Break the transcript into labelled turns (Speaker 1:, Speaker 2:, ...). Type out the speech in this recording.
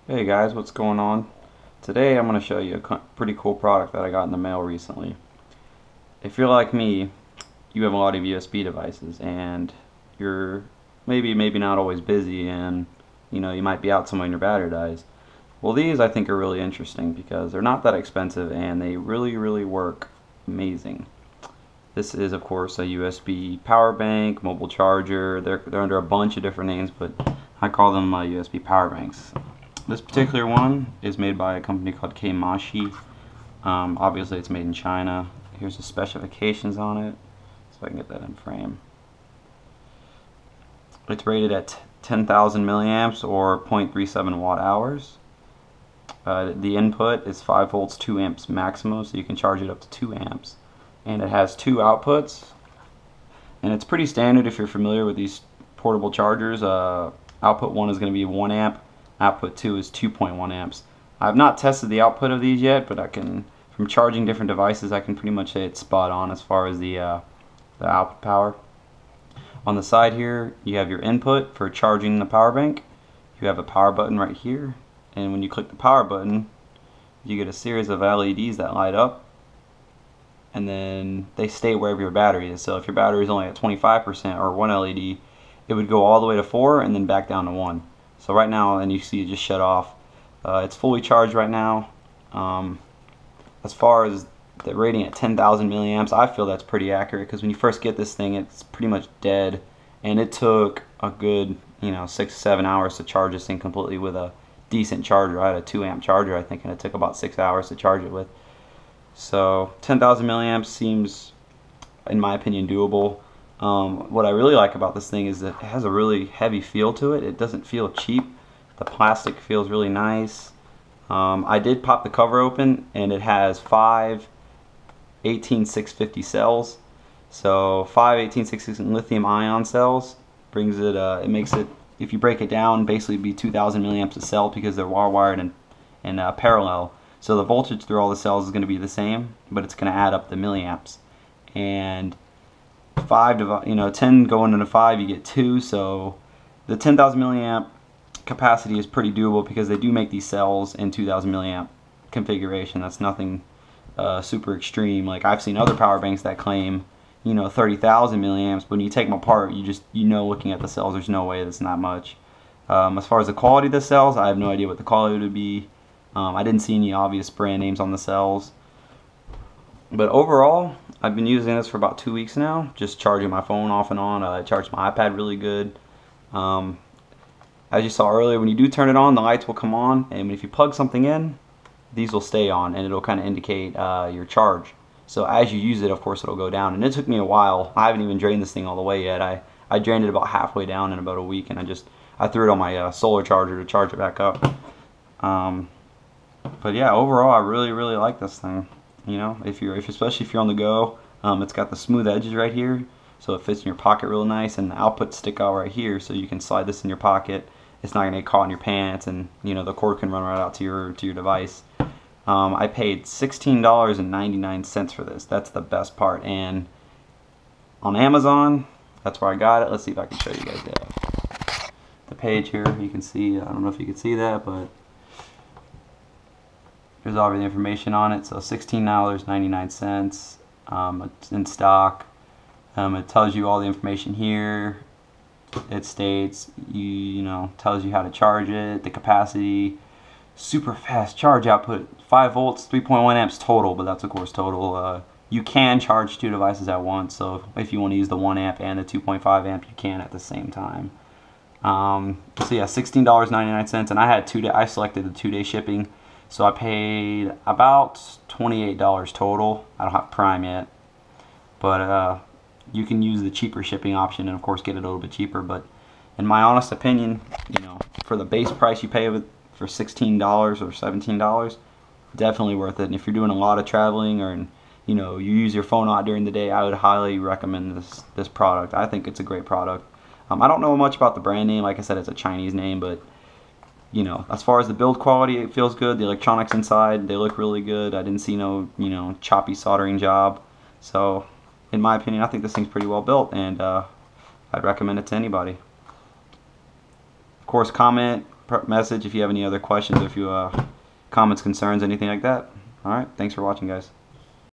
Speaker 1: Hey guys, what's going on? Today I'm going to show you a pretty cool product that I got in the mail recently. If you're like me, you have a lot of USB devices and you're maybe not always busy, and you might be out somewhere and your battery dies. Well, these I think are really interesting because they're not that expensive and they really work amazing. This is of course a USB power bank, mobile charger. They're under a bunch of different names, but I call them USB power banks. This particular one is made by a company called Kmashi. Obviously it's made in China. Here's the specifications on it, so I can get that in frame. It's rated at 10,000 milliamps or 0.37 watt hours. The input is 5 volts, 2 amps maximum, so you can charge it up to 2 amps. And it has 2 outputs. And it's pretty standard if you're familiar with these portable chargers. Output 1 is going to be 1 amp. Output 2 is 2.1 amps. I've not tested the output of these yet, but from charging different devices, I can pretty much say it's spot on as far as the output power. On the side here, you have your input for charging the power bank. You have a power button right here, and when you click the power button, you get a series of LEDs that light up, and then they stay wherever your battery is. So if your battery is only at 25% or 1 LED, it would go all the way to 4 and then back down to 1. So right now, and you see it just shut off. It's fully charged right now. As far as the rating at 10,000 milliamps, I feel that's pretty accurate because when you first get this thing, it's pretty much dead, and it took a good 6 to 7 hours to charge this thing completely with a decent charger. I had a 2 amp charger, I think, and it took about 6 hours to charge it with. So 10,000 milliamps seems, in my opinion, doable. What I really like about this thing is that it has a really heavy feel to it. It doesn't feel cheap. The plastic feels really nice. I did pop the cover open, and it has 5 18650 cells. So 5 18650 lithium ion cells brings it. It makes it, if you break it down, basically be 2,000 milliamps a cell because they're wired in parallel. So the voltage through all the cells is going to be the same, but it's going to add up the milliamps. And 10 going into 5, you get 2. So the 10,000 milliamp capacity is pretty doable because they do make these cells in 2,000 milliamp configuration. That's nothing super extreme. Like I've seen other power banks that claim 30,000 milliamps, but when you take them apart, looking at the cells, there's no way that's not much. As far as the quality of the cells, I have no idea what the quality would be. I didn't see any obvious brand names on the cells. But overall, I've been using this for about 2 weeks now, just charging my phone off and on. I charged my iPad really good. As you saw earlier, when you do turn it on, the lights will come on, and if you plug something in, these will stay on, and it'll kind of indicate your charge. So as you use it, of course, it'll go down. And it took me a while. I haven't even drained this thing all the way yet. I drained it about halfway down in about a week, and I threw it on my solar charger to charge it back up. But yeah, overall, I really like this thing. Especially if you're on the go, it's got the smooth edges right here, so it fits in your pocket real nice, and the outputs stick out right here, so you can slide this in your pocket. It's not gonna get caught in your pants, and the cord can run right out to your device. I paid $16.99 for this. That's the best part. And on Amazon, that's where I got it. Let's see if I can show you guys the page here. You can see, I don't know if you can see that, but there's all the information on it. So $16.99. It's in stock. It tells you all the information here. It states, tells you how to charge it, the capacity, super fast charge output, 5 volts, 3.1 amps total, but that's of course total. You can charge 2 devices at once, so if you want to use the 1 amp and the 2.5 amp, you can at the same time. So yeah, $16.99, and I selected the 2-day shipping. So I paid about $28 total. I don't have Prime yet, but you can use the cheaper shipping option and of course get it a little bit cheaper. But in my honest opinion, for the base price you pay for $16 or $17, definitely worth it. And if you're doing a lot of traveling, or you use your phone a lot during the day, I would highly recommend this product. I think it's a great product. I don't know much about the brand name. Like I said, it's a Chinese name, but as far as the build quality, it feels good. The electronics inside, they look really good. I didn't see no, choppy soldering job. So, in my opinion, I think this thing's pretty well built, and I'd recommend it to anybody. Of course, comment, message if you have any other questions, if you comments, concerns, anything like that. All right, thanks for watching, guys.